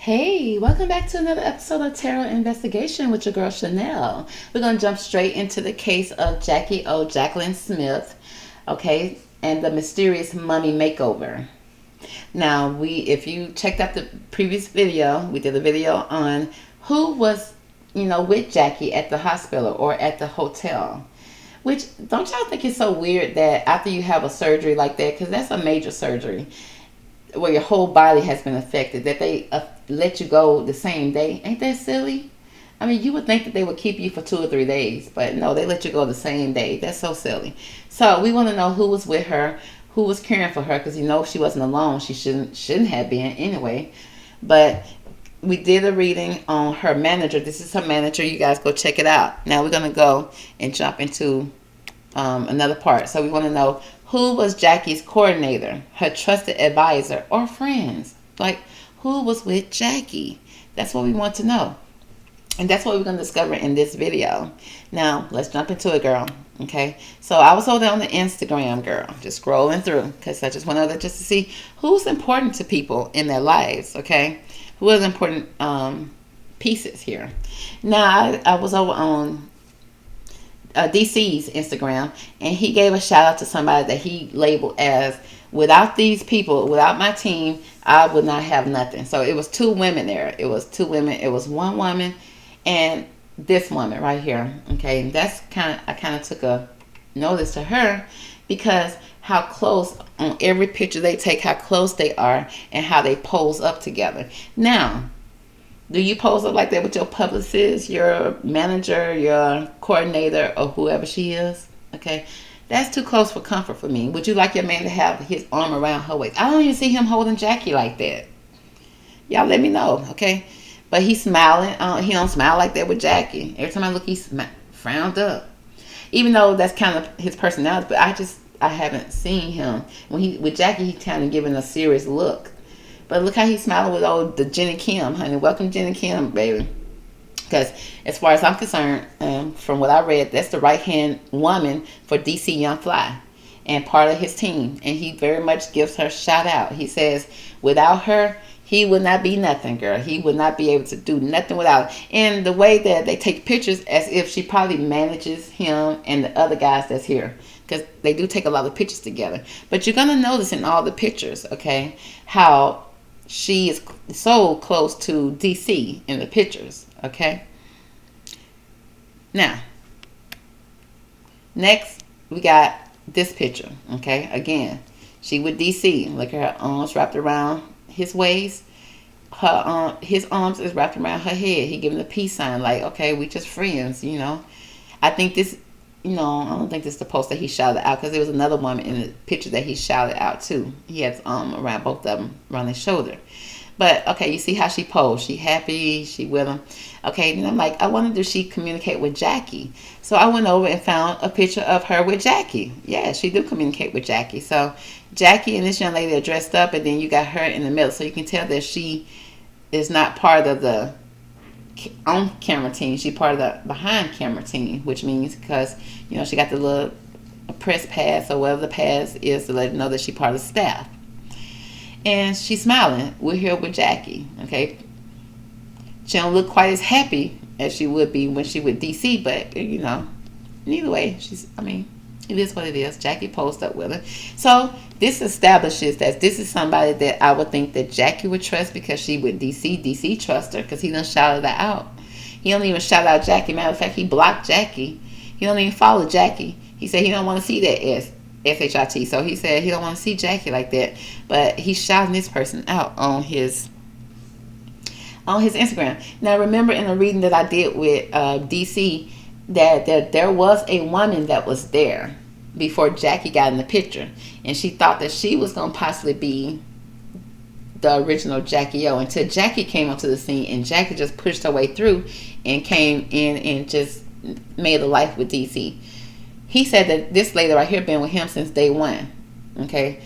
Hey, welcome back to another episode of Tarot Investigation with your girl Shannel. We're going to jump straight into the case of Jacky O. Jacqueline Smith, okay, and the mysterious mummy makeover. Now, if you checked out the previous video, we did a video on who was, with Jacky at the hospital or at the hotel. Which, don't y'all think it's so weird that after you have a surgery like that, because that's a major surgery, where your whole body has been affected, that they let you go the same day? Ain't that silly? I mean, you would think that they would keep you for 2 or 3 days, but no, they let you go the same day. That's so silly. So we want to know who was with her, who was caring for her, because she wasn't alone. She shouldn't have been anyway. But we did a reading on her manager. This is her manager. You guys go check it out. Now we're gonna go and jump into another part. So we want to know who was Jacky's coordinator, her trusted advisor, or friends. Like, who was with Jacky? That's what we want to know. And that's what we're going to discover in this video. Now, let's jump into it, girl. Okay? So I was over there on the Instagram, girl, just scrolling through, because I just went over there just to see who's important to people in their lives, okay? Who are the important pieces here. Now, I was over on DC's Instagram, and he gave a shout out to somebody that he labeled as, without these people, without my team, I would not have nothing. So it was two women there. It was two women. It was one woman and this woman right here. Okay, and that's I kind of took a notice to her, because how close on every picture they take, how close they are, and how they pose up together. Now, do you pose up like that with your publicist, your manager, your coordinator, or whoever she is? Okay. That's too close for comfort for me. Would you like your man to have his arm around her waist? I don't even see him holding Jacky like that. Y'all let me know, okay? But he's smiling. He don't smile like that with Jacky. Every time I look, he's frowned up. Even though that's kind of his personality, but I haven't seen him. With Jacky, he's kind of giving a serious look. But look how he's smiling with the Jenny Kim, honey. Welcome, Jenny Kim, baby. Because as far as I'm concerned, from what I read, that's the right-hand woman for DC Young Fly and part of his team. And he very much gives her shout out. He says, without her, he would not be nothing, girl. He would not be able to do nothing without her. And the way that they take pictures, as if she probably manages him and the other guys that's here. Because they do take a lot of pictures together. But you're going to notice in all the pictures, okay, how she is so close to DC in the pictures, okay? Now, next, we got this picture, okay? Again, she with DC. Look at her arms wrapped around his waist. His arms is wrapped around her head. He giving a peace sign, like, okay, we just friends, I think this, I don't think this is the post that he shouted out, because there was another woman in the picture that he shouted out too. He had his arm around both of them, around his shoulder. But, okay, you see how she posed. She happy. She with him. Okay, then I'm like, I wonder, does she communicate with Jacky? So I went over and found a picture of her with Jacky. Yeah, she do communicate with Jacky. So Jacky and this young lady are dressed up, and then you got her in the middle. So you can tell that she is not part of the on-camera team. She's part of the behind-camera team, which means because, she got the little press pass or whatever the pass is to let her know that she's part of the staff. And she's smiling. We're here with Jacky, okay? She don't look quite as happy as she would be when she with DC, but, neither way, it is what it is. Jacky posed up with her. So this establishes that this is somebody that I would think that Jacky would trust, because she with DC. DC trusts her because he done shouted her out. He don't even shout out Jacky. Matter of fact, he blocked Jacky. He don't even follow Jacky. He said he don't want to see that SHIT. So he said he don't want to see Jacky like that. But he's shouting this person out on his Instagram. Now remember, in a reading that I did with DC, that there was a woman that was there before Jacky got in the picture, and she thought that she was going to possibly be the original Jacky O, until Jacky came onto the scene, and Jacky just pushed her way through and came in and just made a life with DC. He said that this lady right here been with him since day one, okay?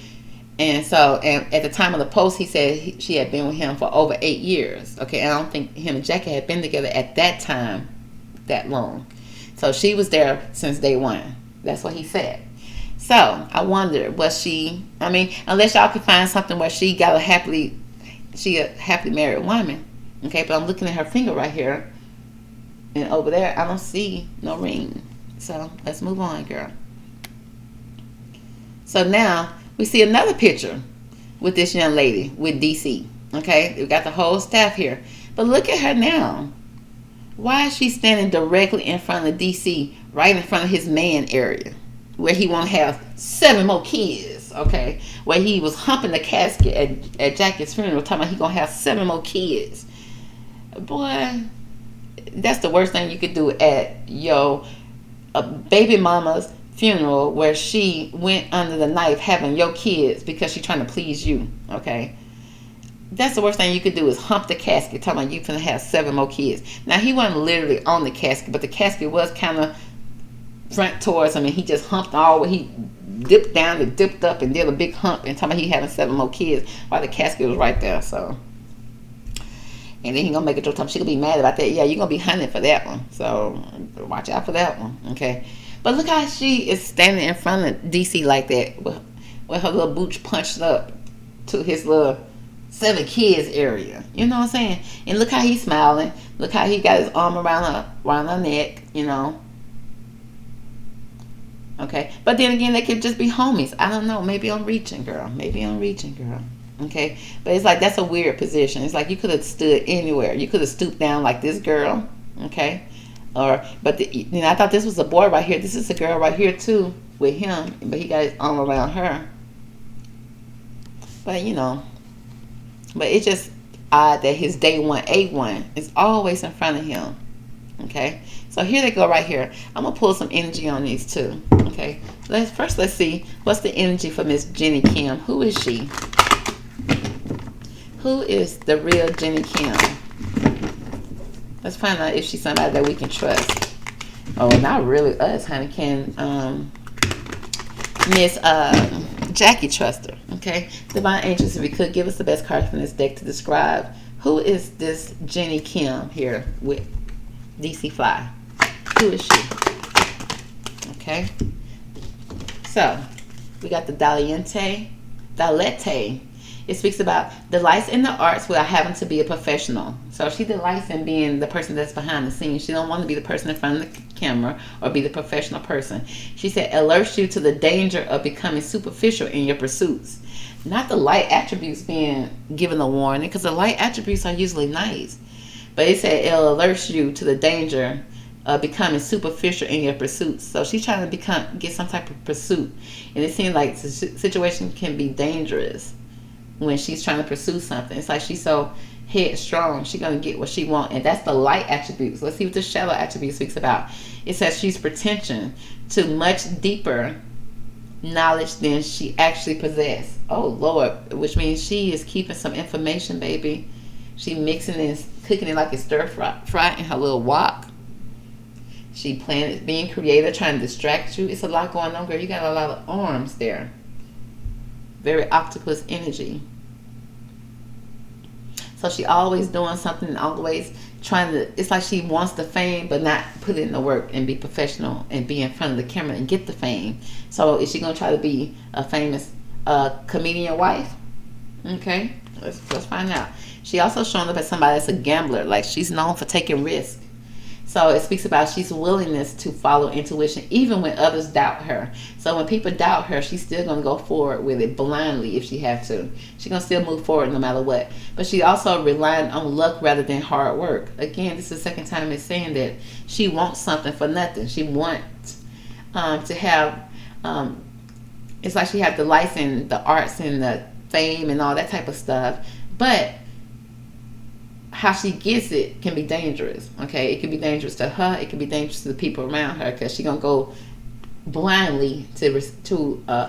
And so, and at the time of the post, he said she had been with him for over 8 years, okay? And I don't think him and Jacky had been together at that time that long. So she was there since day one. That's what he said. So I wonder, was she, unless y'all could find something where she got a happily married woman, Okay, but I'm looking at her finger right here. And over there, I don't see no ring. So let's move on, girl. So now we see another picture with this young lady with DC. Okay, we got the whole staff here. But look at her now. Why is she standing directly in front of DC, right in front of his man area, where he want to have 7 more kids? Okay, where he was humping the casket at Jacky's funeral, talking about he gonna have 7 more kids. Boy, that's the worst thing you could do at your baby mama's funeral, where she went under the knife having your kids because she trying to please you. Okay, that's the worst thing you could do, is hump the casket, talking about you finna have 7 more kids. Now, he wasn't literally on the casket, but the casket was kind of front towards him, and he just humped all the way. He dipped down and dipped up and did a big hump and talking about he having 7 more kids while the casket was right there. So, and then he gonna make a joke talking she gonna be mad about that. Yeah, you're gonna be hunting for that one. So watch out for that one. Okay, but look how she is standing in front of DC like that with her little boots punched up to his little 7 kids area. You know what I'm saying? And look how he's smiling. Look how he got his arm around her neck, you know. Okay. But then again, they could just be homies. I don't know. Maybe I'm reaching, girl. Maybe I'm reaching, girl. Okay. But it's like, that's a weird position. It's like you could have stood anywhere. You could have stooped down like this girl. Okay. But I thought this was a boy right here. This is a girl right here too with him. But he got his arm around her. But but it's just odd that his day one, A1 is always in front of him. Okay, so here they go right here. I'm gonna pull some energy on these two. Okay, let's see what's the energy for Miss Jenny Kim. Who is she? Who is the real Jenny Kim? Let's find out if she's somebody that we can trust. Oh, not really us, honey. Can Miss Jacky trust her? Okay, Divine Angels, if we could give us the best card from this deck to describe who is this Jenny Kim here with DC Fly. Who is she? Okay, so we got the Dalete. It speaks about delights in the arts without having to be a professional. So she delights in being the person that's behind the scenes. She don't want to be the person in front of the camera or be the professional person. She said alerts you to the danger of becoming superficial in your pursuits. Not the light attributes being given a warning, because the light attributes are usually nice. But it said it alerts you to the danger of becoming superficial in your pursuits. So she's trying to get some type of pursuit. And it seems like the situation can be dangerous when she's trying to pursue something. It's like she's so headstrong, she's going to get what she wants. And that's the light attributes. Let's see what the shadow attribute speaks about. It says she's pretension to much deeper knowledge than she actually possesses. Oh, Lord. Which means she is keeping some information, baby. She mixing it, cooking it like it's stir fry in her little wok. She planning, being creative, trying to distract you. It's a lot going on, girl. You got a lot of arms there. Very octopus energy. So she always doing something, always trying to, it's like she wants the fame but not put in the work and be professional and be in front of the camera and get the fame. So is she going to try to be a famous comedian wife? Okay, let's find out. She also showing up as somebody that's a gambler. Like, she's known for taking risks. So it speaks about she's willingness to follow intuition even when others doubt her. So when people doubt her, she's still going to go forward with it blindly if she has to. She's going to still move forward no matter what. But she also relying on luck rather than hard work. Again, this is the second time it's saying that she wants something for nothing. She wants to have, it's like she has the license in the arts and the fame and all that type of stuff. But how she gets it can be dangerous. Okay, it can be dangerous to her. It can be dangerous to the people around her, because she's gonna go blindly to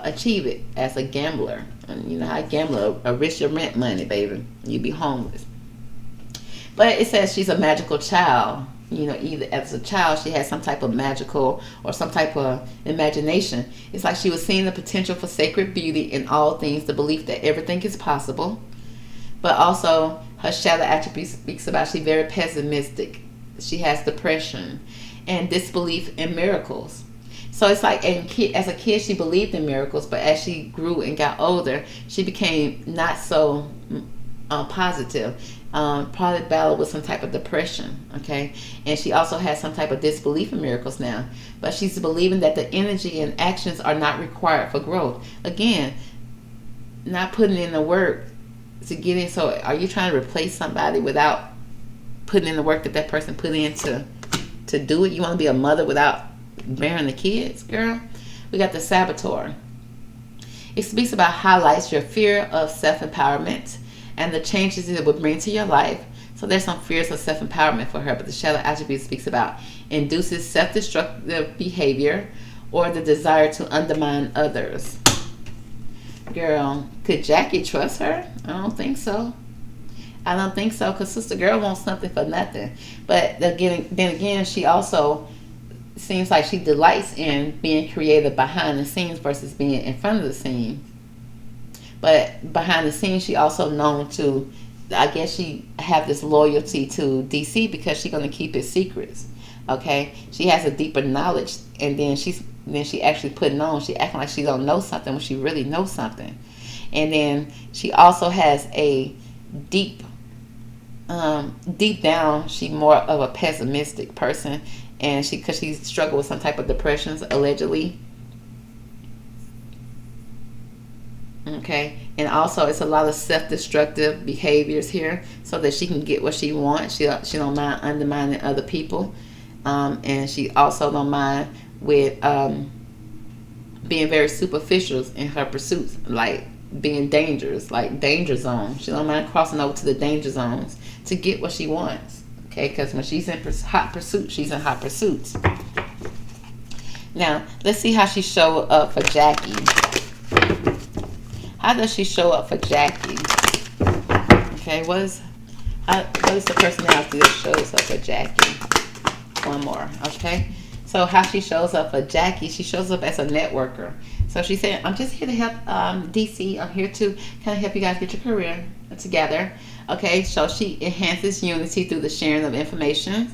achieve it as a gambler. And you know how a gambler risk your rent money, baby. You be homeless. But it says she's a magical child. You know, either as a child she has some type of magical or some type of imagination. It's like she was seeing the potential for sacred beauty in all things, the belief that everything is possible. But also, her shadow attribute speaks about she's very pessimistic. She has depression and disbelief in miracles. So it's like, as a kid, she believed in miracles, but as she grew and got older, she became not so positive. Probably battle with some type of depression, okay? And she also has some type of disbelief in miracles now. But she's believing that the energy and actions are not required for growth. Again, not putting in the work to get in. So are you trying to replace somebody without putting in the work that person put in to do it? You want to be a mother without bearing the kids, girl? We got the Saboteur. It speaks about highlights your fear of self-empowerment and the changes it would bring to your life. So there's some fears of self-empowerment for her, but the shadow attribute speaks about induces self-destructive behavior or the desire to undermine others. Girl, could Jacky trust her? I don't think so. I don't think so, because Sister Girl wants something for nothing. But then again, she also seems like she delights in being creative behind the scenes versus being in front of the scene. But behind the scenes, she also known to, I guess she have this loyalty to DC because she's going to keep his secrets. Okay? She has a deeper knowledge, and then she actually putting on, she acting like she don't know something when she really knows something. And then she also has a deep down, she more of a pessimistic person, and because she struggled with some type of depressions, allegedly. Okay, and also it's a lot of self-destructive behaviors here, so that she can get what she wants. She don't mind undermining other people, and she also don't mind with being very superficial in her pursuits, like being dangerous, like danger zones. She don't mind crossing over to the danger zones to get what she wants. Okay, because when she's in hot pursuit, she's in hot pursuits. Now let's see how she show up for Jacky. How does she show up for Jacky? Okay, what is the personality that shows up for Jacky? One more, okay? So how she shows up for Jacky, she shows up as a networker. So she said, I'm just here to help DC. I'm here to kind of help you guys get your career together. Okay, so she enhances unity through the sharing of information,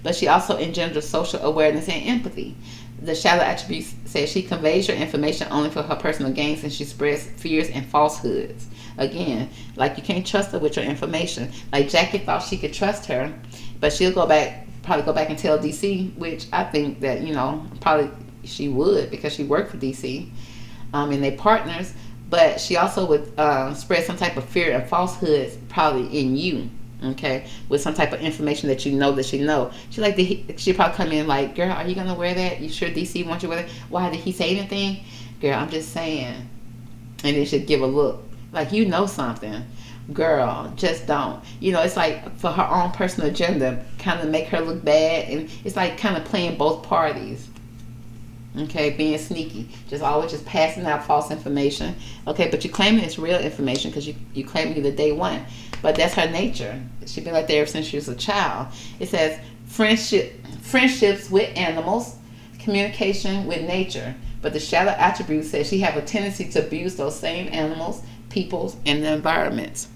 but she also engenders social awareness and empathy. The shadow attribute says she conveys your information only for her personal gains, and she spreads fears and falsehoods. Again, like you can't trust her with your information. Like Jacky thought she could trust her, but she'll probably go back and tell DC, which I think that, probably she would, because she worked for DC, and they partners. But she also would spread some type of fear and falsehoods probably in you. Okay, with some type of information that you know that she know. She probably come in like, girl, are you gonna wear that? You sure DC wants you to wear that? Why did he say anything? Girl, I'm just saying. And then she'd give a look like, you know something, girl, just don't. It's like for her own personal agenda, kind of make her look bad, and it's like kind of playing both parties. Okay, being sneaky, always passing out false information. Okay, but you claiming it's real information because you claiming the day one. But that's her nature. She's been like that ever since she was a child. It says friendships with animals, communication with nature. But the shadow attribute says she have a tendency to abuse those same animals, peoples, and the environments.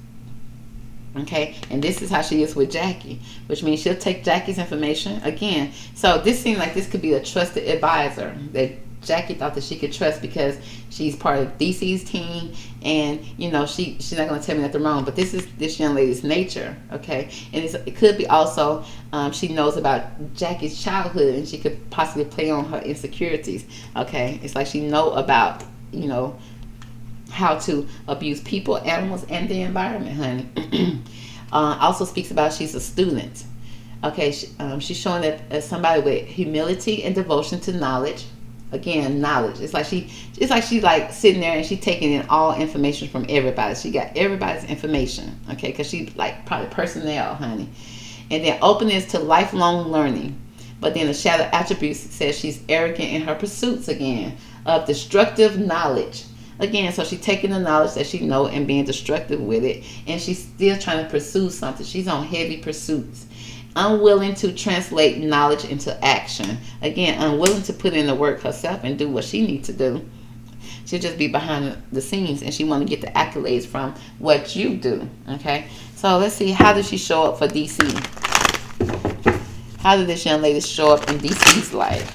Okay, and this is how she is with Jacky, which means she'll take Jacky's information again. So this seems like this could be a trusted advisor that Jacky thought that she could trust because she's part of DC's team, and she's not going to tell me nothing wrong. But this is this young lady's nature, okay? And it could be also she knows about Jacky's childhood, and she could possibly play on her insecurities. Okay, it's like she know about how to abuse people, animals, and the environment, honey. Also speaks about she's a student. Okay, she's showing that as somebody with humility and devotion to knowledge. Again, knowledge. It's like she's like sitting there and she's taking in all information from everybody. She got everybody's information. Okay, because she like probably personnel, honey. And then openness to lifelong learning. But then the shadow attributes says she's arrogant in her pursuits again of destructive knowledge. Again, so she's taking the knowledge that she know and being destructive with it, and she's still trying to pursue something. She's on heavy pursuits. Unwilling to translate knowledge into action. Again, unwilling to put in the work herself and do what she needs to do. She'll just be behind the scenes, and she want to get the accolades from what you do. Okay, so let's see, how does she show up for DC? How did this young lady show up in DC's life?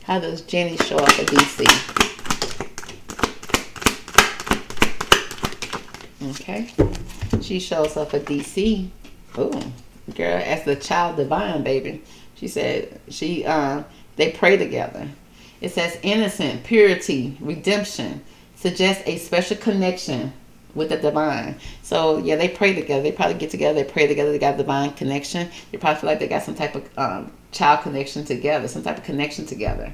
How does Jenny show up for DC? Okay. She shows up for DC. Ooh, girl, as the child divine, baby. She said they pray together. It says innocent, purity, redemption, suggests a special connection with the divine. So yeah, they pray together. They probably get together. They pray together. They got a divine connection. They probably feel like they got some type of child connection together, some type of connection together.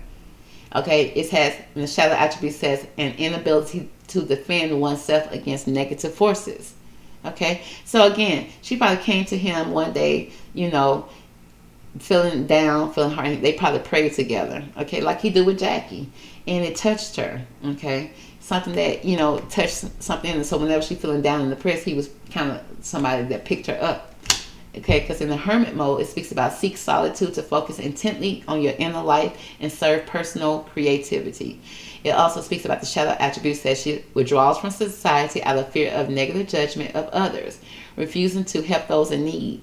Okay, it has, and the shadow attribute says, an inability to defend oneself against negative forces. Okay, so again, she probably came to him one day, feeling down, feeling hard. They probably prayed together. Okay, like he did with Jacky, and it touched her. Okay, something that touched something. And so whenever she's feeling down and depressed, he was kind of somebody that picked her up. Okay, because in the hermit mode, it speaks about seek solitude to focus intently on your inner life and serve personal creativity. It also speaks about the shadow attributes that she withdraws from society out of fear of negative judgment of others, refusing to help those in need.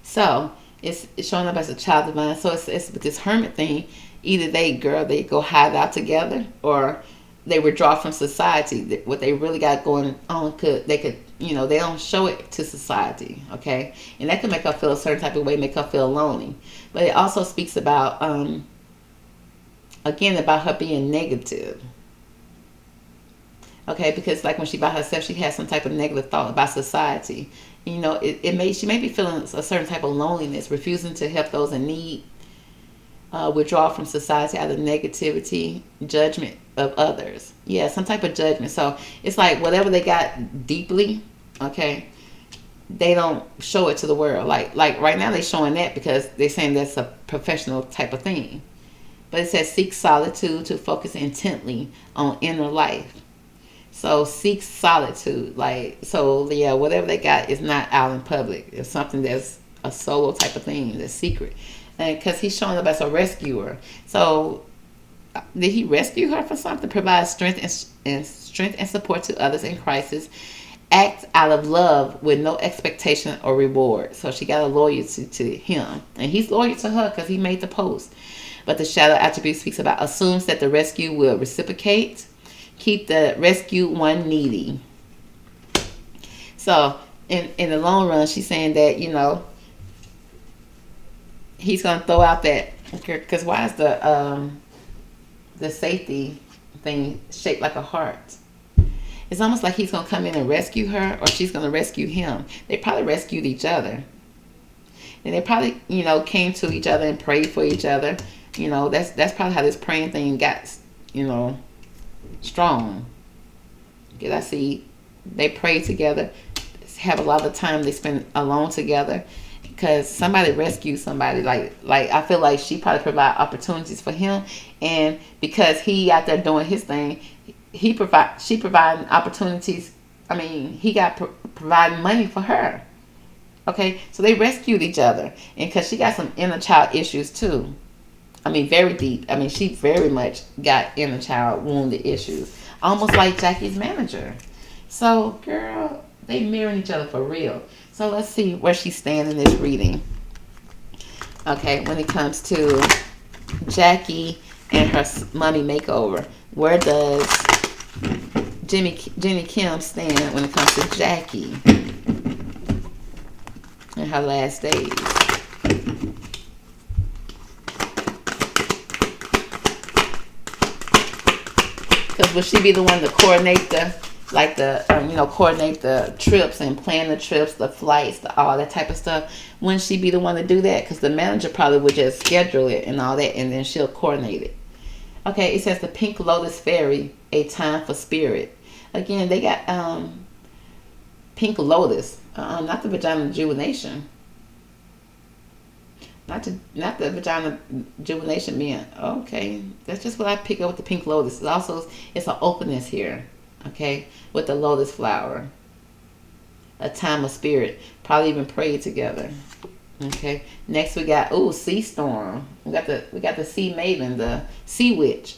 So it's showing up as a child divine. So it's with this hermit thing. Either they go hide out together, or they withdraw from society. What they really got going on they don't show it to society. Okay, and that could make her feel a certain type of way, make her feel lonely. But it also speaks about again about her being negative. Okay, because like when she by herself, she has some type of negative thought about society. She may be feeling a certain type of loneliness, refusing to help those in need, withdraw from society out of negativity, judgment of others. Yeah, some type of judgment. So it's like whatever they got deeply, okay, they don't show it to the world. Like right now they're showing that because they're saying that's a professional type of thing. But it says seek solitude to focus intently on inner life. So seek solitude. Whatever they got is not out in public. It's something that's a solo type of thing, that's secret. And because he's showing up as a rescuer. So did he rescue her for something? Provide strength and support to others in crisis. Act out of love with no expectation or reward. So she got a loyalty to him, and he's loyal to her because he made the post. But the shadow attribute speaks about assumes that the rescue will reciprocate. Keep the rescued one needy. So in the long run, she's saying that he's gonna throw out that, because why is the safety thing shaped like a heart? It's almost like he's gonna come in and rescue her, or she's gonna rescue him. They probably rescued each other, and they probably came to each other and prayed for each other. That's probably how this praying thing got strong. Because I see they pray together, have a lot of time they spend alone together, because somebody rescued somebody. Like I feel like she probably provide opportunities for him, and because he out there doing his thing, she providing opportunities. I mean, he got providing money for her. Okay, so they rescued each other, and because she got some inner child issues too. I mean, very deep. I mean, she very much got inner child wounded issues, almost like Jacky's manager. So, girl, they mirroring each other for real. So let's see where she stands in this reading. Okay, when it comes to Jacky and her money makeover, where does Jenny Kim stand when it comes to Jacky in her last days? Because would she be the one to coordinate coordinate the trips and plan the trips, the flights, all that type of stuff? Wouldn't she be the one to do that? Because the manager probably would just schedule it and all that, and then she'll coordinate it. Okay, it says the Pink Lotus Fairy, a time for spirit. Again, they got Pink Lotus, not the vagina rejuvenation. Not the vagina rejuvenation being okay. That's just what I pick up with the Pink Lotus. It's an openness here, okay, with the lotus flower. A time of spirit. Probably even prayed together. Okay. Next we got Sea Storm. We got the Sea Maven, the Sea Witch.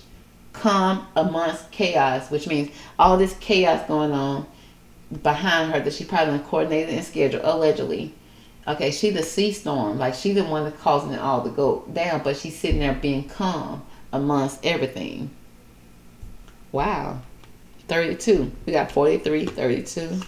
Calm amongst chaos, which means all this chaos going on behind her that she probably coordinated and scheduled allegedly. Okay, she the sea storm. Like, she the one that's causing it all to go down, but she's sitting there being calm amongst everything. Wow. 32. We got 43, 32.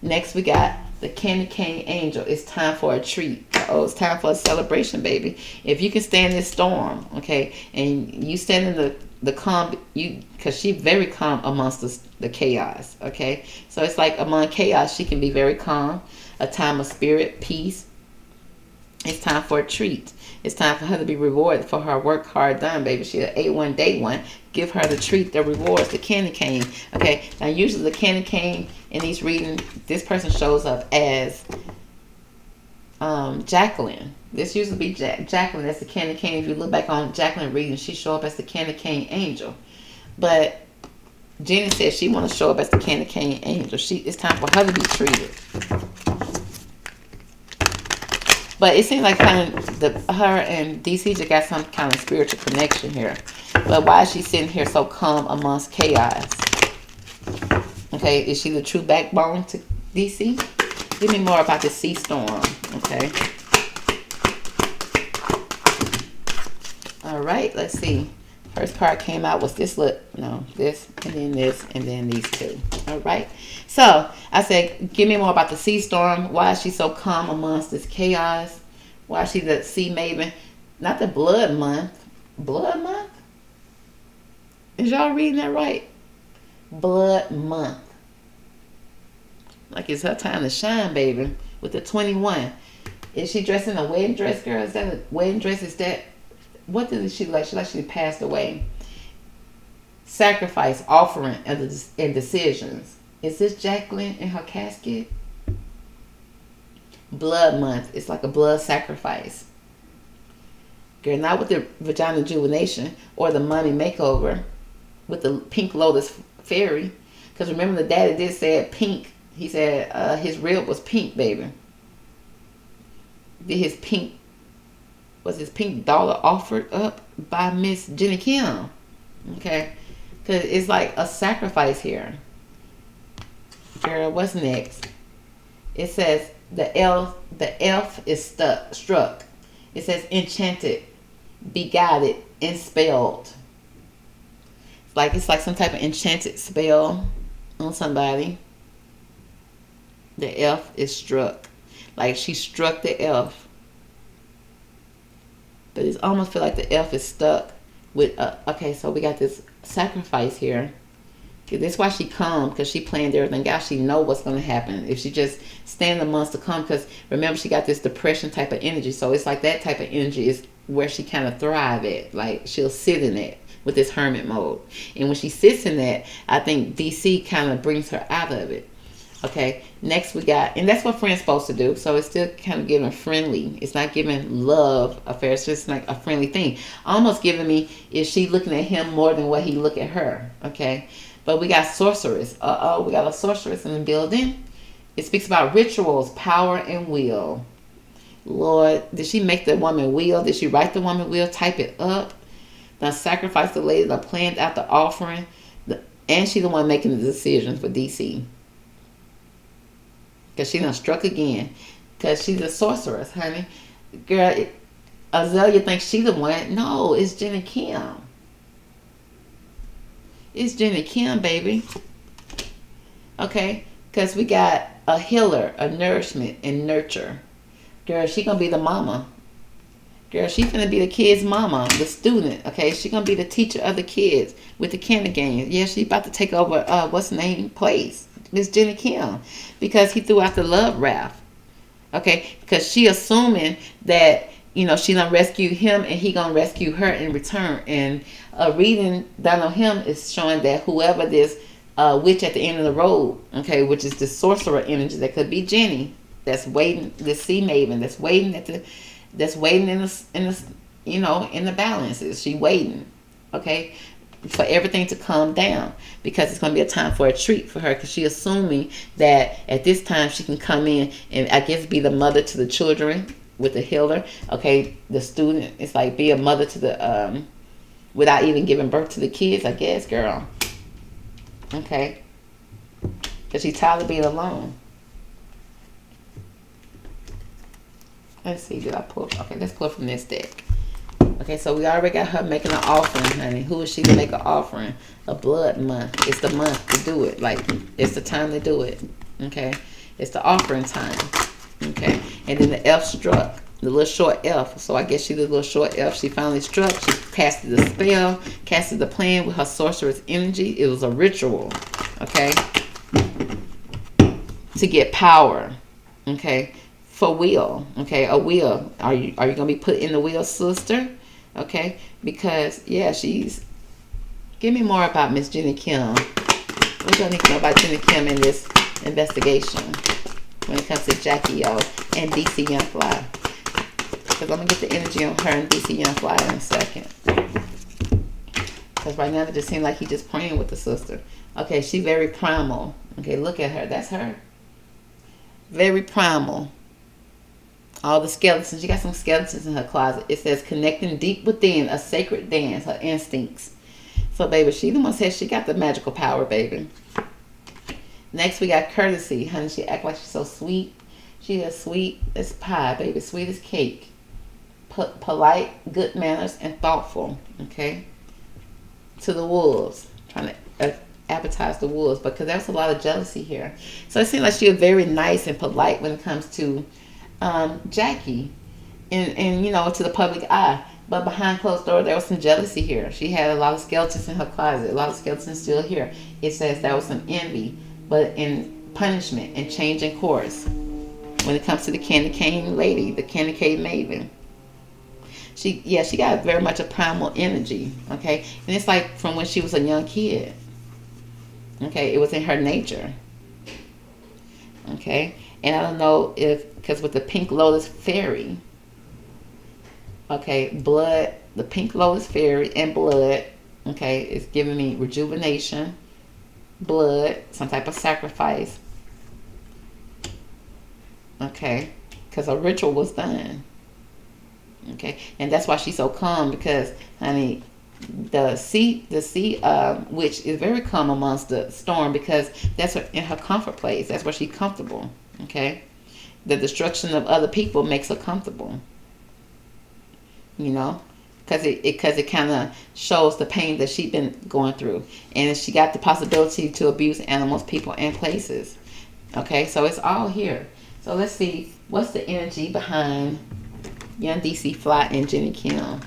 Next, we got the candy cane angel. It's time for a treat. Oh, it's time for a celebration, baby. If you can stand this storm, okay, and you stand in the calm, because she's very calm amongst the chaos, okay. So it's like among chaos, she can be very calm. A time of spirit, peace. It's time for a treat. It's time for her to be rewarded for her work hard done, baby. She an A1 day one. Give her the treat, the rewards, the candy cane. Okay. Now usually the candy cane in these readings, this person shows up as Jacqueline. This used to be Jacqueline. That's the candy cane. If you look back on Jacqueline reading, she show up as the candy cane angel. But Jenny said she want to show up as the candy cane angel. It's time for her to be treated. But it seems like her and DC just got some kind of spiritual connection here. But why is she sitting here so calm amongst chaos? Okay, is she the true backbone to DC? Give me more about the sea storm. Okay. All right, let's see. First card came out was this this, and then this, and then these two. All right. So I said, give me more about the sea storm. Why is she so calm amongst this chaos? Why is she the sea maven? Not the blood month. Blood month? Is y'all reading that right? Blood month. Like it's her time to shine, baby. With the 21. Is she dressed in a wedding dress, girl? Is that a wedding dress? Is that... What did she like? She like she passed away. Sacrifice, offering, and decisions. Is this Jacqueline in her casket? Blood month. It's like a blood sacrifice. Girl, not with the vagina rejuvenation or the money makeover with the pink lotus fairy. Because remember the daddy did say pink. He said his rib was pink, baby. Was his pink dollar offered up by Miss Jenny Kim? Okay. Because it's like a sacrifice here. Girl, what's next? It says the elf is struck. It says enchanted, beguided, and spelled. It's like some type of enchanted spell on somebody. The elf is struck. Like she struck the elf. But it almost feel like the elf is stuck with okay, so we got this sacrifice here. That's why she calm, because she planned everything out. She know what's going to happen if she just stand the months to come. Because remember, she got this depression type of energy. So it's like that type of energy is where she kind of thrive at. Like she'll sit in it with this hermit mode. And when she sits in that, I think DC kind of brings her out of it. Okay, next we got, and that's what friends supposed to do. So it's still kind of giving friendly. It's not giving love affair. It's just like a friendly thing. Almost giving me, is she looking at him more than what he look at her? Okay. But we got sorceress. We got a sorceress in the building. It speaks about rituals, power, and will. Lord, did she make the woman will? Did she write the woman will? Type it up. Now sacrifice the lady. That planned out the offering. And she the one making the decisions for DC. Because she done struck again. Because she's a sorceress, honey. Girl, Azalea thinks she the one. No, it's Jenny Kim. It's Jenny Kim, baby. Okay? Because we got a healer, a nourishment, and nurture. Girl, she going to be the mama. Girl, she finna be the kid's mama, the student. Okay? She going to be the teacher of the kids with the candy games. Yeah, she about to take over, what's the name? Place. Miss Jenny Kim. Because he threw out the love raft. Okay? Because she assuming that, you know, she done rescue him and he gonna rescue her in return. And reading down on him is showing that whoever this witch at the end of the road, okay, which is the sorcerer energy, that could be Jenny, that's waiting, the sea maven, that's waiting in the you know, in the balances. She waiting, okay, for everything to calm down, because it's gonna be a time for a treat for her, because she assuming that at this time she can come in and I guess be the mother to the children with the healer. Okay, the student, it's like be a mother to the without even giving birth to the kids, I guess, girl. Okay, because she's tired of being alone. Let's see, did I pull? Okay, let's pull from this deck. Okay, so we already got her making an offering, honey. Who is she to make an offering? A blood month. It's the month to do it. Like, it's the time to do it. Okay, it's the offering time. Okay, and then the elf struck. The little short elf. So I guess she did a little short elf. She finally struck. She casted the spell, casted the plan with her sorceress energy. It was a ritual, okay, to get power, okay, for wheel, okay, a wheel. Are you gonna be put in the wheel, sister? Okay, because yeah, she's. Give me more about Miss Jenny Kim. What do I need to know about Jenny Kim in this investigation when it comes to Jacky O and DC Young Fly? Because I'm going to get the energy on her and DC Young Fly in a second. Because right now it just seems like he's just playing with the sister. Okay, she's very primal. Okay, look at her. That's her. Very primal. All the skeletons. She got some skeletons in her closet. It says, connecting deep within, a sacred dance, her instincts. So, baby, she the one says she got the magical power, baby. Next, we got courtesy. Honey, she act like she's so sweet. She is sweet as pie, baby. Sweet as cake. Polite, good manners, and thoughtful, okay, to the wolves, trying to appetize the wolves, because there's a lot of jealousy here. So it seems like she was very nice and polite when it comes to Jacky, and you know, to the public eye, but behind closed doors there was some jealousy here. She had a lot of skeletons in her closet, a lot of skeletons still here. It says there was some envy, but in punishment and changing course when it comes to the candy cane lady, the candy cane maven. She got very much a primal energy, okay? And it's like from when she was a young kid, okay? It was in her nature, okay? And I don't know if, because with the pink lotus fairy, okay, blood, the pink lotus fairy and blood, okay, it's giving me rejuvenation, blood, some type of sacrifice, okay? Because a ritual was done. Okay, and that's why she's so calm, because honey, the sea witch is very calm amongst the storm, because that's in her comfort place. That's where she's comfortable. Okay, the destruction of other people makes her comfortable. You know, because it kind of shows the pain that she's been going through, and she got the possibility to abuse animals, people, and places. Okay, so it's all here. So let's see what's the energy behind Young DC Fly and Jenny Kim.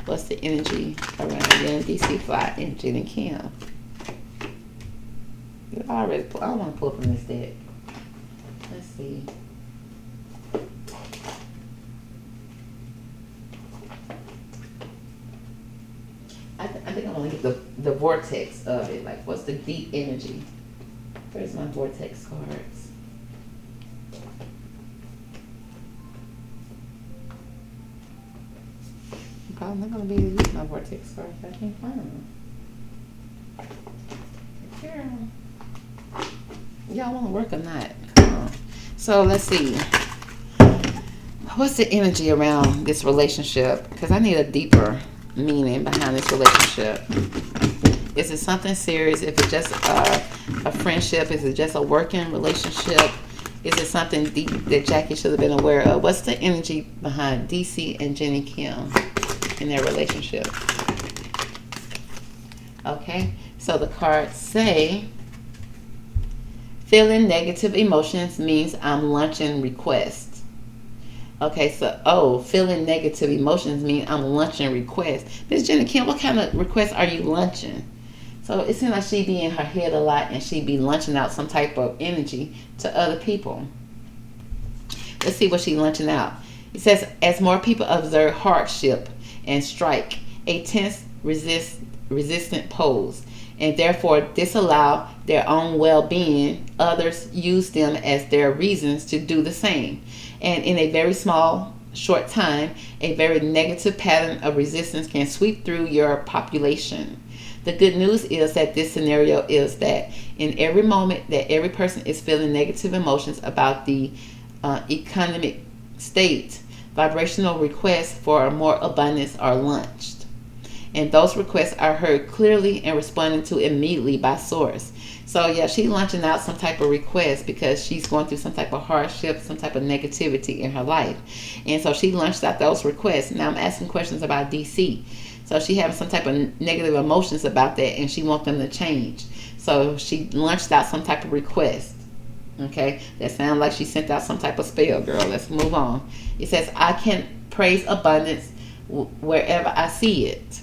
What's the energy around Young DC Fly and Jenny Kim? I want to pull from this deck. Let's see. I think I want to get the vortex of it. Like, what's the deep energy? Where's my vortex cards? I'm not going to be able to use my vortex cards if I can't find them. Girl. Y'all want to work or not? Come on. So let's see. What's the energy around this relationship? Because I need a deeper meaning behind this relationship. Is it something serious? If it's just a friendship? Is it just a working relationship? Is it something deep that Jacky should have been aware of? What's the energy behind DC and Jenny Kim in their relationship? Okay, so the cards say, feeling negative emotions means I'm launching requests. Okay, so, feeling negative emotions mean I'm launching requests. Miss Jenny Kim, what kind of requests are you launching? So it seems like she be in her head a lot, and she be launching out some type of energy to other people. Let's see what she's launching out. It says, as more people observe hardship and strike, a tense, resistant pose, and therefore disallow their own well-being, others use them as their reasons to do the same. And in a very small, short time, a very negative pattern of resistance can sweep through your population. The good news is that this scenario is that in every moment that every person is feeling negative emotions about the economic state, vibrational requests for more abundance are launched. And those requests are heard clearly and responded to immediately by Source. So yeah, she's launching out some type of request because she's going through some type of hardship, some type of negativity in her life. And so she launched out those requests. Now I'm asking questions about DC. So she having some type of negative emotions about that, and she wants them to change. So she launched out some type of request. Okay, that sounds like she sent out some type of spell, girl. Let's move on. It says, I can praise abundance wherever I see it.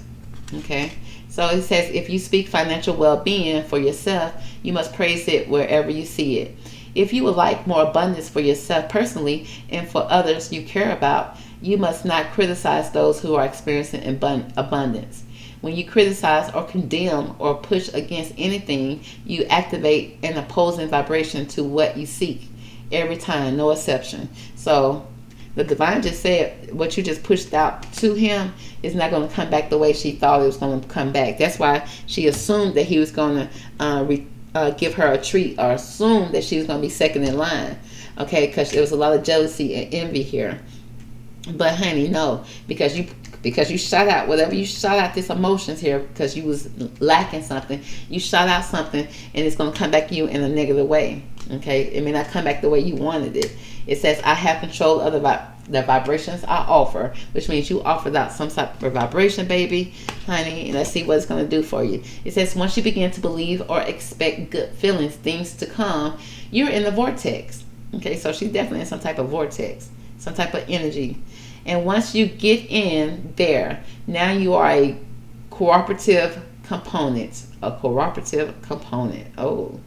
Okay, so it says, if you speak financial well-being for yourself, you must praise it wherever you see it. If you would like more abundance for yourself personally and for others you care about, you must not criticize those who are experiencing abundance. When you criticize or condemn or push against anything, you activate an opposing vibration to what you seek every time, no exception. So the divine just said what you just pushed out to him is not going to come back the way she thought it was going to come back. That's why she assumed that he was going to give her a treat, or assumed that she was going to be second in line. Okay, because there was a lot of jealousy and envy here. But honey, no, because you shot out whatever you shot out, this emotions here, because you was lacking something. You shot out something, and it's going to come back to you in a negative way. Okay, it may not come back the way you wanted it. It says, I have control of the vibrations I offer, which means you offered out some type of vibration, baby, honey, and let's see what it's going to do for you. It says, once you begin to believe or expect good feelings, things to come, you're in the vortex. Okay, so she's definitely in some type of vortex, some type of energy. And once you get in there, now you are a cooperative component. A cooperative component. Oh,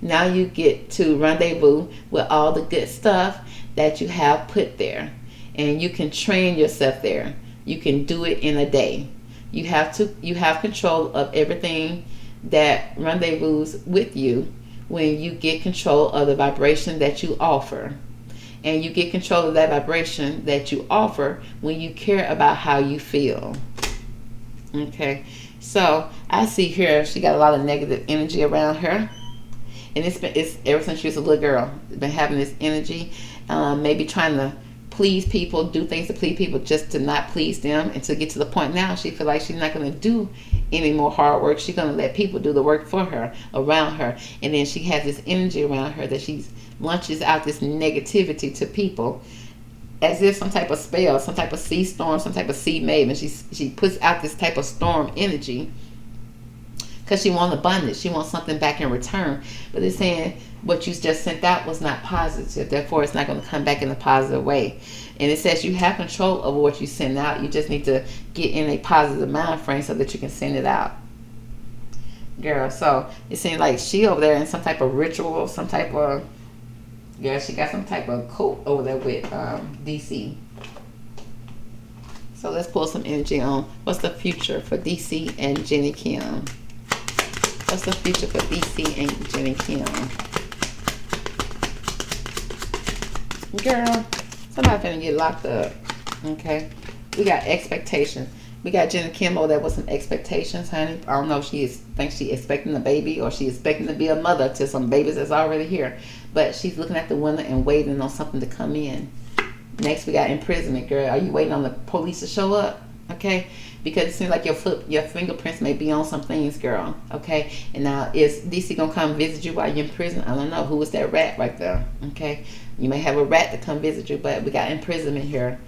now you get to rendezvous with all the good stuff that you have put there. And you can train yourself there. You can do it in a day. You have control of everything that rendezvous with you when you get control of the vibration that you offer. And you get control of that vibration that you offer when you care about how you feel. Okay, so I see here she got a lot of negative energy around her, and it's ever since she was a little girl, been having this energy, maybe trying to please people, do things to please people just to not please them, and to get to the point now she feel like she's not going to do any more hard work. She's going to let people do the work for her, around her, and then she has this energy around her that she's launches out this negativity to people as if some type of spell, some type of sea storm, some type of sea maven. She puts out this type of storm energy because she wants abundance. She wants something back in return. But it's saying what you just sent out was not positive. Therefore, it's not going to come back in a positive way. And it says you have control over what you send out. You just need to get in a positive mind frame so that you can send it out. Girl, so it seems like she over there in some type of ritual, some type of... Yeah, she got some type of coat over there with DC. So let's pull some energy on what's the future for DC and Jenny Kim. What's the future for DC and Jenny Kim? Girl, somebody finna get locked up. Okay, we got expectations. We got Jenny Kim over there with some expectations, honey. I don't know if she thinks she's expecting a baby or she's expecting to be a mother to some babies that's already here. But she's looking at the window and waiting on something to come in. Next, we got imprisonment, girl. Are you waiting on the police to show up? Okay? Because it seems like your fingerprints may be on some things, girl. Okay? And now, is DC going to come visit you while you're in prison? I don't know. Who is that rat right there? Okay? You may have a rat to come visit you, but we got imprisonment here.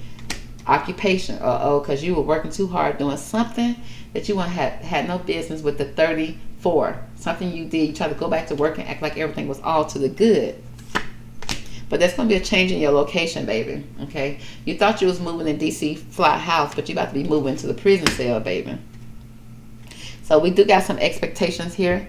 Occupation, because you were working too hard doing something that you had no business with. The 34, something you did, you tried to go back to work and act like everything was all to the good. But there's going to be a change in your location, baby. Okay, you thought you was moving in DC fly house, but you about to be moving to the prison cell, baby. So we do got some expectations here.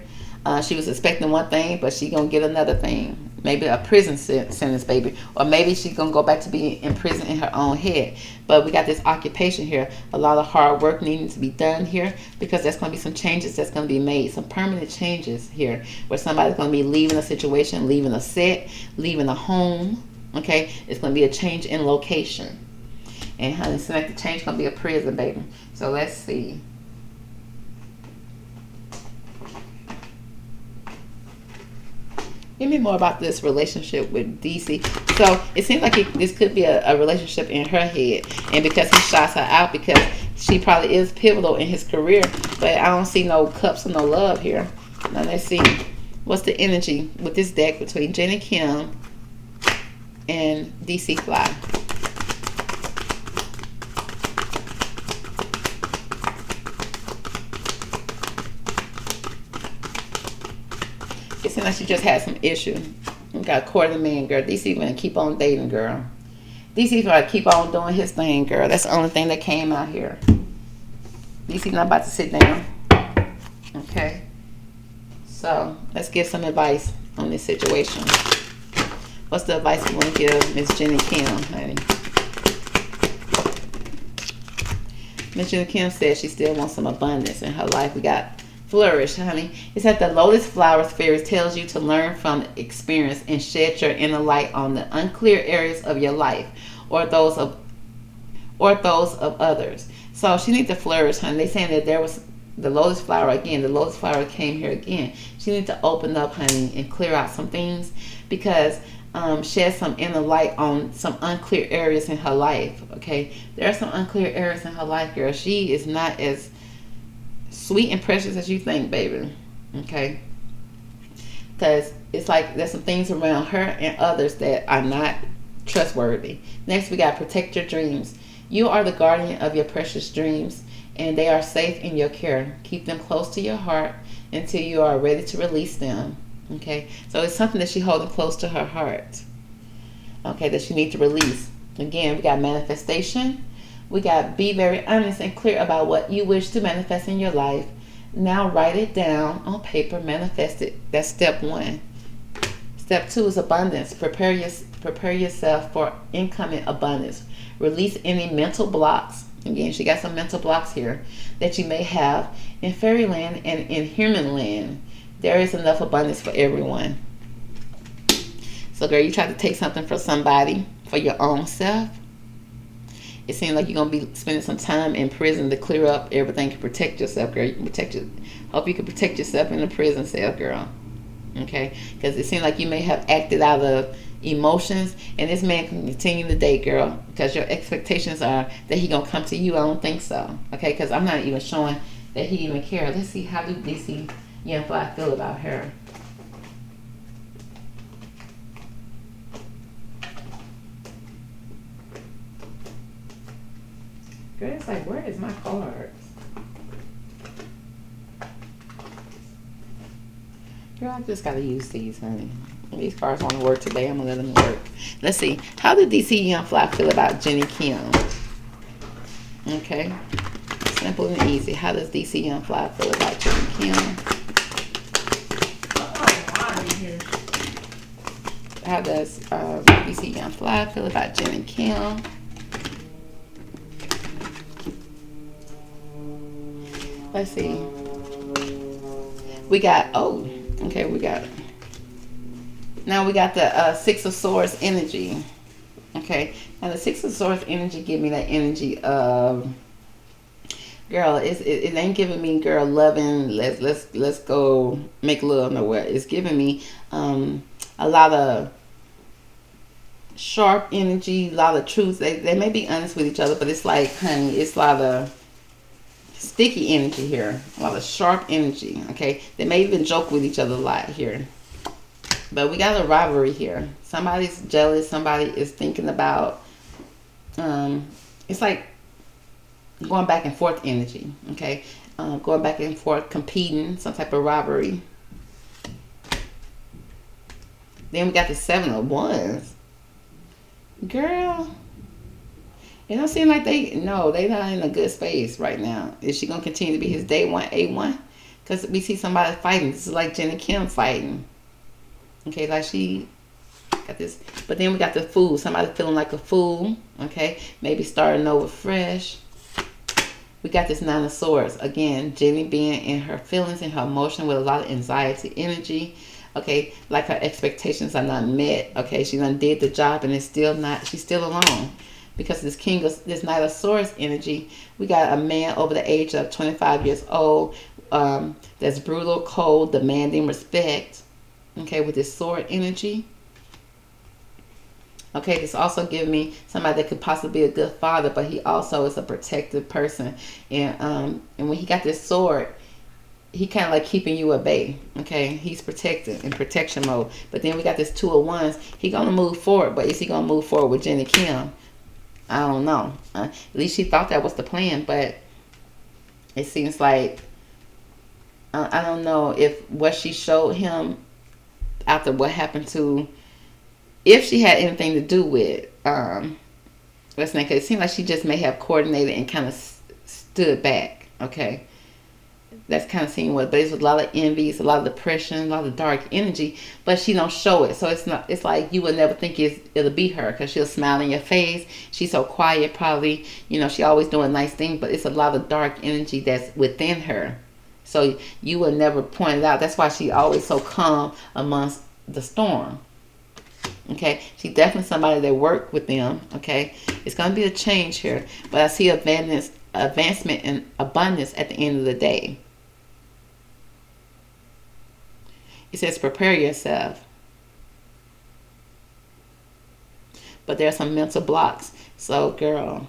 She was expecting one thing, but she gonna get another thing. Maybe a prison sentence, baby. Or maybe she's gonna go back to being in prison in her own head. But we got this occupation here. A lot of hard work needing to be done here, because there's gonna be some changes that's gonna be made. Some permanent changes here, where somebody's gonna be leaving a situation, leaving a set, leaving a home. Okay, it's gonna be a change in location. And honey, it's like the change gonna be a prison, baby. So let's see. Give me more about this relationship with DC. So it seems like this could be a relationship in her head. And because he shots her out, because she probably is pivotal in his career. But I don't see no cups or no love here. Now let's see. What's the energy with this deck between Jenny Kim and DC Fly? It seems like she just had some issue. We got a court of man, girl. DC gonna keep on dating, girl. DC gonna keep on doing his thing, girl. That's the only thing that came out here. DC not about to sit down. Okay. So let's give some advice on this situation. What's the advice you want to give Miss Jenny Kim, honey? Miss Jenny Kim says she still wants some abundance in her life. We got flourish, honey. It's that the lotus flowers fairy tells you to learn from experience and shed your inner light on the unclear areas of your life or those of others. So she needs to flourish, honey. They saying that there was the lotus flower again. The lotus flower came here again. She needs to open up, honey, and clear out some things because shed some inner light on some unclear areas in her life. Okay, there are some unclear areas in her life, girl. She is not as sweet and precious as you think, baby. Okay, because it's like there's some things around her and others that are not trustworthy. Next, we got protect your dreams. You are the guardian of your precious dreams, and they are safe in your care. Keep them close to your heart until you are ready to release them. Okay, so it's something that she's holding close to her heart. Okay, that she needs to release. Again, we got manifestation. We got be very honest and clear about what you wish to manifest in your life. Now write it down on paper, manifest it. That's step 1. Step 2 is abundance. Prepare yourself for incoming abundance. Release any mental blocks. Again, she got some mental blocks here that you may have in fairyland and in human land. There is enough abundance for everyone. So, girl, you try to take something from somebody for your own self. It seems like you're going to be spending some time in prison to clear up everything to protect yourself, girl. You can hope you can protect yourself in the prison cell, girl. Okay? Because it seems like you may have acted out of emotions, and this man can continue to date, girl, because your expectations are that he going to come to you. I don't think so. Okay? Because I'm not even showing that he even cares. Let's see, how do DC Young Fly feel about her? Girl, it's like, where is my cards? Girl, I just gotta use these, honey. These cards want to work today. I'm gonna let them work. Let's see. How did DC Young Fly feel about Jenny Kim? Okay. Simple and easy. How does DC Young Fly feel about Jenny Kim? How does DC Young Fly feel about Jenny Kim? Let's see. We got, we got, now we got the Six of Swords energy. Okay. Now the Six of Swords energy give me that energy of, girl, it ain't giving me, girl, loving, let's go make love nowhere. It's giving me a lot of sharp energy, a lot of truth. They may be honest with each other, but it's like, honey, it's a lot of sticky energy here, a lot of sharp energy. Okay, they may even joke with each other a lot here, but we got a rivalry here. Somebody's jealous, somebody is thinking about it's like going back and forth energy. Okay, going back and forth, competing, some type of rivalry. Then we got the Seven of Wands. Girl, it don't seem like they not in a good space right now. Is she gonna continue to be his day one, A1? Because we see somebody fighting. This is like Jenny Kim fighting. Okay, like she got this. But then we got the Fool. Somebody feeling like a fool. Okay, maybe starting over fresh. We got this Nine of Swords. Again, Jenny being in her feelings and her emotion with a lot of anxiety energy. Okay, like her expectations are not met. Okay, she done did the job and it's still not, she's still alone. Because this Knight of Swords energy, we got a man over the age of 25 years old that's brutal, cold, demanding respect. Okay, with this sword energy. Okay, this also giving me somebody that could possibly be a good father, but he also is a protective person. And when he got this sword, he kind of like keeping you at bay. Okay, he's protected in protection mode. But then we got this Two of Wands. He gonna move forward, but is he gonna move forward with Jenny Kim? I don't know. At least she thought that was the plan, but it seems like I don't know if what she showed him after what happened to, if she had anything to do with what's name, because it seemed like she just may have coordinated and kind of stood back. Okay, that's kind of seeing what, but it's a lot of envy, it's a lot of depression, a lot of dark energy, but she don't show it. So it's not, it's like you would never think it'll be her, because she'll smile in your face. She's so quiet, probably, you know, she always doing nice things, but it's a lot of dark energy that's within her. So you would never point it out. That's why she always so calm amongst the storm. Okay, she's definitely somebody that worked with them. Okay, it's gonna be a change here, but I see advancement and abundance at the end of the day. It says prepare yourself, but there are some mental blocks. So, girl,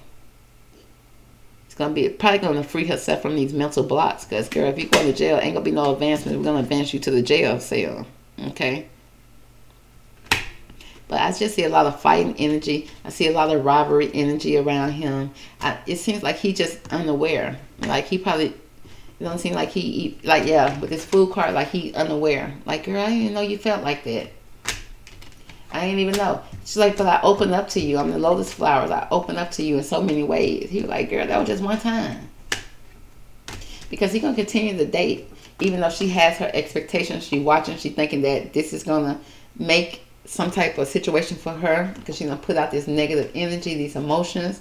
it's gonna be probably gonna free herself from these mental blocks. Because, girl, if you go to jail, ain't gonna be no advancement. We're gonna advance you to the jail cell. Okay. But I just see a lot of fighting energy. I see a lot of rivalry energy around him. It seems like he just unaware. Like he probably, it don't seem like he, like, yeah, with this Fool card, like he unaware. Like, girl, I didn't even know you felt like that. I didn't even know. She's like, but I open up to you. I'm the lotus flowers. I open up to you in so many ways. He was like, girl, that was just one time. Because he's going to continue to date. Even though she has her expectations. She watching. She thinking that this is going to make some type of situation for her, because she's gonna put out this negative energy, these emotions.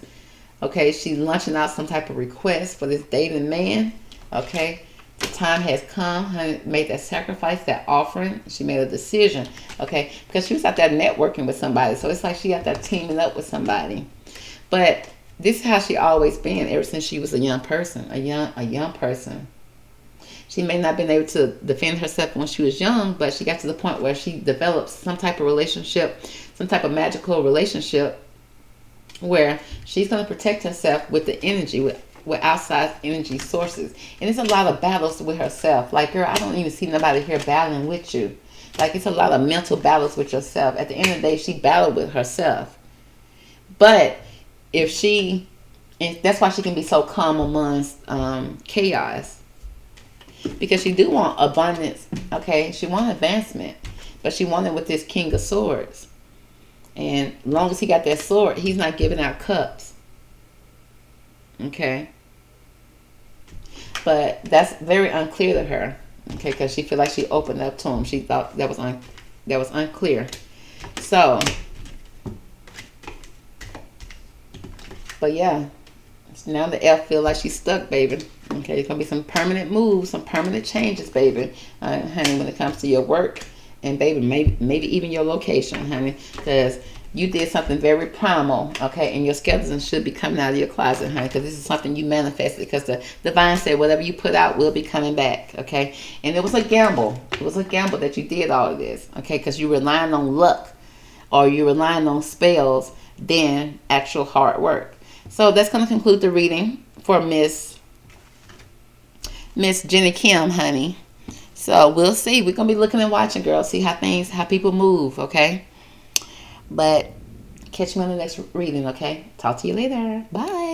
Okay, she's launching out some type of request for this dating man. Okay, the time has come. Honey made that sacrifice, that offering. She made a decision. Okay, because she was out there networking with somebody, so it's like she out there teaming up with somebody. But this is how she always been ever since she was a young person, a young person. She may not have been able to defend herself when she was young, but she got to the point where she developed some type of relationship, some type of magical relationship, where she's going to protect herself with the energy, with outside energy sources. And it's a lot of battles with herself. Like, girl, I don't even see nobody here battling with you. Like, it's a lot of mental battles with yourself. At the end of the day, she battled with herself. But if she, and that's why she can be so calm amongst chaos. Because she do want abundance, okay? She want advancement, but she want it with this King of Swords. And as long as he got that sword, he's not giving out cups, okay? But that's very unclear to her, okay? Because she feel like she opened up to him. She thought that was unclear. So, but yeah, now the elf feel like she's stuck, baby. Okay, it's going to be some permanent moves, some permanent changes, baby, honey, when it comes to your work. And, baby, maybe even your location, honey, because you did something very primal, okay, and your skeleton should be coming out of your closet, honey, because this is something you manifested, because the divine said whatever you put out will be coming back, okay? And it was a gamble. It was a gamble that you did all of this, okay, because you're relying on luck, or you're relying on spells than actual hard work. So that's going to conclude the reading for Miss Jenny Kim, honey. So we'll see. We're going to be looking and watching, girl. See how people move, okay? But catch me on the next reading, okay? Talk to you later. Bye.